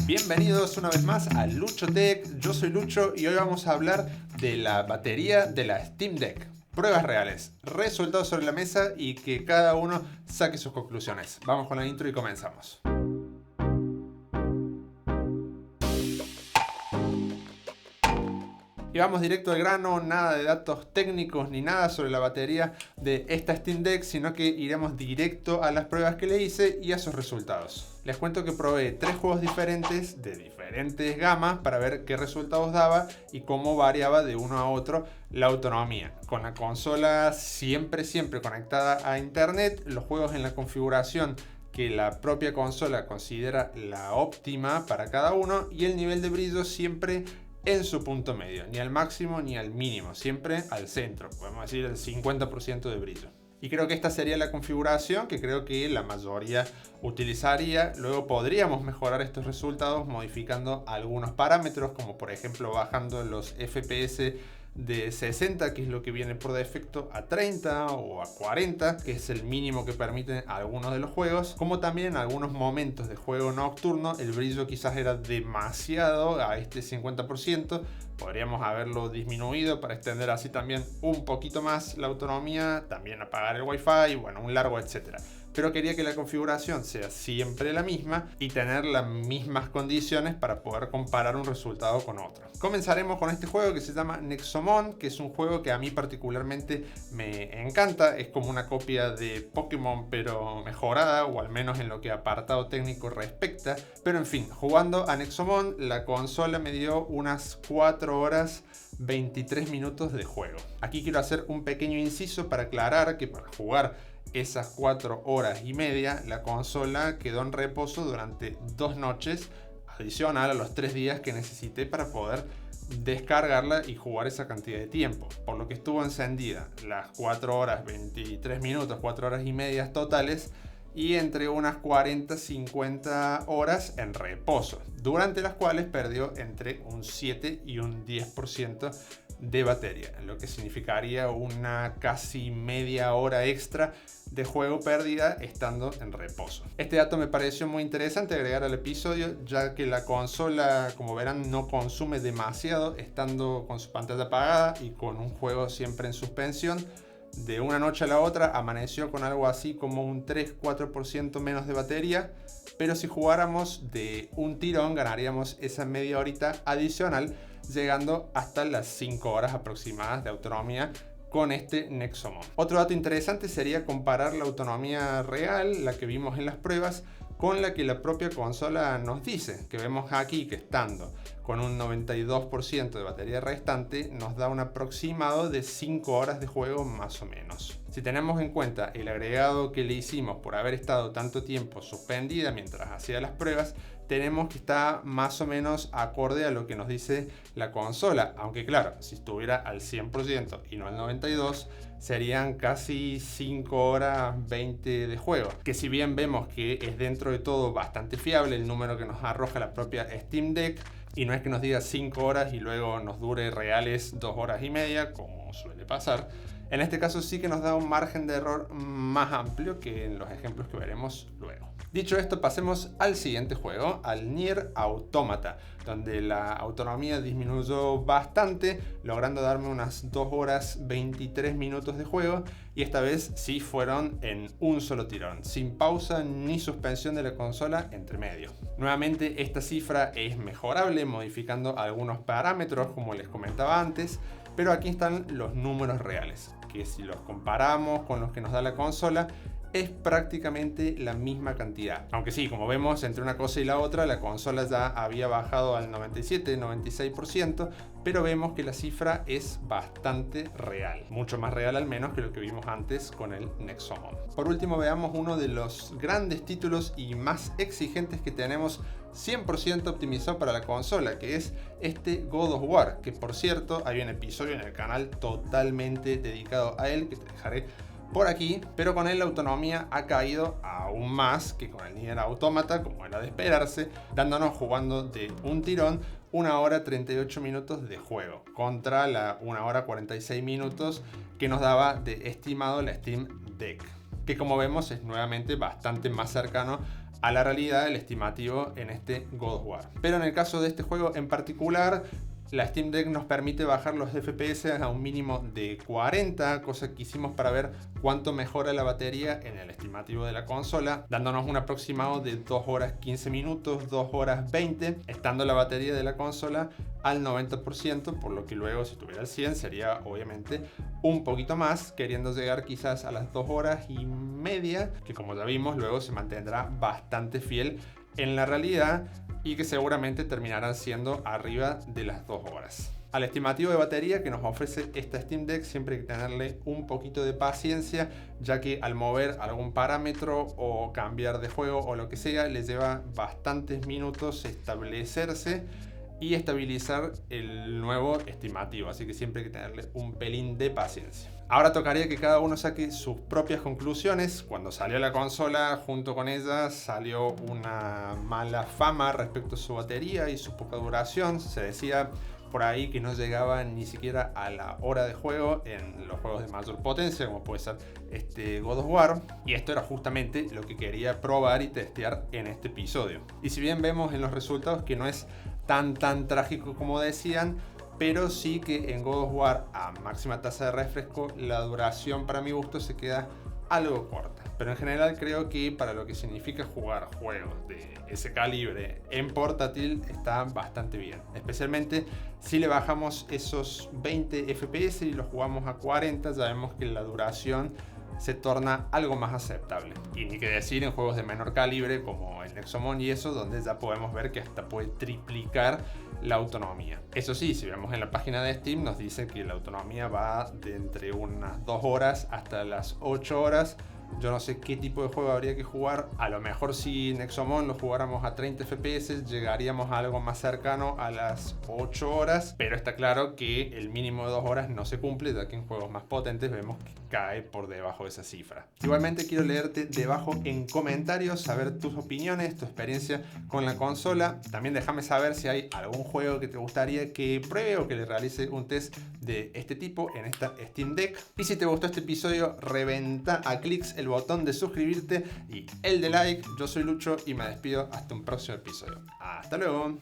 Bienvenidos una vez más a Lucho Tech, yo soy Lucho y hoy vamos a hablar de la batería de la Steam Deck. Pruebas reales, resultados sobre la mesa y que cada uno saque sus conclusiones. Vamos con la intro y comenzamos. Y vamos directo al grano, nada de datos técnicos ni nada sobre la batería de esta Steam Deck, sino que iremos directo a las pruebas que le hice y a sus resultados. Les cuento que probé 3 juegos diferentes de diferentes gamas para ver qué resultados daba y cómo variaba de uno a otro la autonomía. Con la consola siempre conectada a internet, los juegos en la configuración que la propia consola considera la óptima para cada uno y el nivel de brillo siempre en su punto medio, ni al máximo ni al mínimo, siempre al centro, podemos decir el 50% de brillo. Y creo que esta sería la configuración que creo que la mayoría utilizaría. Luego podríamos mejorar estos resultados modificando algunos parámetros, como por ejemplo bajando los FPS de 60, que es lo que viene por defecto, a 30 o a 40, que es el mínimo que permiten algunos de los juegos. Como también en algunos momentos de juego nocturno el brillo quizás era demasiado a este 50%. Podríamos haberlo disminuido para extender así también un poquito más la autonomía, también apagar el Wi-Fi, bueno, un largo etcétera. Pero quería que la configuración sea siempre la misma y tener las mismas condiciones para poder comparar un resultado con otro. Comenzaremos con este juego que se llama Nexomon, que es un juego que a mí particularmente me encanta. Es como una copia de Pokémon pero mejorada, o al menos en lo que apartado técnico respecta. Pero en fin, jugando a Nexomon, la consola me dio unas 4 horas 23 minutos de juego. Aquí quiero hacer un pequeño inciso para aclarar que para jugar esas 4 horas y media, la consola quedó en reposo durante 2 noches, adicional a los 3 días que necesité para poder descargarla y jugar esa cantidad de tiempo. Por lo que estuvo encendida las 4 horas 23 minutos, 4 horas y media totales, y entre unas 40-50 horas en reposo, durante las cuales perdió entre un 7 y un 10% de batería, lo que significaría una casi media hora extra de juego perdida estando en reposo. Este dato me pareció muy interesante agregar al episodio, ya que la consola, como verán, no consume demasiado estando con su pantalla apagada y con un juego siempre en suspensión. De una noche a la otra amaneció con algo así como un 3-4% menos de batería, pero si jugáramos de un tirón ganaríamos esa media horita adicional, llegando hasta las 5 horas aproximadas de autonomía con este Nexomon. Otro dato interesante sería comparar la autonomía real, la que vimos en las pruebas, con la que la propia consola nos dice, que vemos aquí que estando con un 92% de batería restante nos da un aproximado de 5 horas de juego más o menos. Si tenemos en cuenta el agregado que le hicimos por haber estado tanto tiempo suspendida mientras hacía las pruebas, tenemos que está más o menos acorde a lo que nos dice la consola, aunque claro, si estuviera al 100% y no al 92%, serían casi 5 horas 20 de juego, que si bien vemos que es dentro de todo bastante fiable el número que nos arroja la propia Steam Deck, y no es que nos diga 5 horas y luego nos dure reales 2 horas y media, como suele pasar. En este caso sí que nos da un margen de error más amplio que en los ejemplos que veremos luego. Dicho esto, pasemos al siguiente juego, al Nier Automata, donde la autonomía disminuyó bastante, logrando darme unas 2 horas 23 minutos de juego, y esta vez sí fueron en un solo tirón, sin pausa ni suspensión de la consola entre medio. Nuevamente esta cifra es mejorable modificando algunos parámetros como les comentaba antes, pero aquí están los números reales, que si los comparamos con los que nos da la consola, es prácticamente la misma cantidad. Aunque sí, como vemos, entre una cosa y la otra, la consola ya había bajado al 97-96%, pero vemos que la cifra es bastante real. Mucho más real al menos que lo que vimos antes con el Nexomon. Por último, veamos uno de los grandes títulos y más exigentes que tenemos 100% optimizado para la consola, que es este God of War, que por cierto, hay un episodio en el canal totalmente dedicado a él, que te dejaré por aquí, pero con él la autonomía ha caído aún más que con el Nier Automata, como era de esperarse, dándonos jugando de un tirón 1 hora 38 minutos de juego, contra la 1 hora 46 minutos que nos daba de estimado la Steam Deck, que como vemos es nuevamente bastante más cercano a la realidad el estimativo en este God of War. Pero en el caso de este juego en particular, la Steam Deck nos permite bajar los FPS a un mínimo de 40, cosa que hicimos para ver cuánto mejora la batería en el estimativo de la consola, dándonos un aproximado de 2 horas 15 minutos, 2 horas 20, estando la batería de la consola al 90%, por lo que luego si tuviera el 100 sería obviamente un poquito más, queriendo llegar quizás a las 2 horas y media, que como ya vimos luego se mantendrá bastante fiel en la realidad y que seguramente terminarán siendo arriba de las 2 horas. Al estimativo de batería que nos ofrece esta Steam Deck siempre hay que tenerle un poquito de paciencia, ya que al mover algún parámetro o cambiar de juego o lo que sea, le lleva bastantes minutos establecerse y estabilizar el nuevo estimativo, así que siempre hay que tenerle un pelín de paciencia. Ahora tocaría que cada uno saque sus propias conclusiones. Cuando salió la consola, junto con ella salió una mala fama respecto a su batería y su poca duración. Se decía por ahí que no llegaba ni siquiera a la hora de juego en los juegos de mayor potencia, como puede ser este God of War, y esto era justamente lo que quería probar y testear en este episodio. Y si bien vemos en los resultados que no es tan trágico como decían, pero sí que en God of War a máxima tasa de refresco la duración para mi gusto se queda algo corta. Pero en general creo que para lo que significa jugar juegos de ese calibre en portátil está bastante bien. Especialmente si le bajamos esos 20 FPS y los jugamos a 40, ya vemos que la duración se torna algo más aceptable. Y ni que decir en juegos de menor calibre como el Nexomon y eso, donde ya podemos ver que hasta puede triplicar la autonomía. Eso sí, si vemos en la página de Steam nos dice que la autonomía va de entre unas 2 horas hasta las 8 horas. Yo no sé qué tipo de juego habría que jugar. A lo mejor si Nexomon lo jugáramos a 30 FPS llegaríamos a algo más cercano a las 8 horas. Pero está claro que el mínimo de 2 horas no se cumple, ya que en juegos más potentes vemos que cae por debajo de esa cifra. Igualmente quiero leerte debajo en comentarios, saber tus opiniones, tu experiencia con la consola. También déjame saber si hay algún juego que te gustaría que pruebe o que le realice un test de este tipo en esta Steam Deck. Y si te gustó este episodio, reventa a clics el botón de suscribirte y el de like. Yo soy Lucho y me despido hasta un próximo episodio. Hasta luego.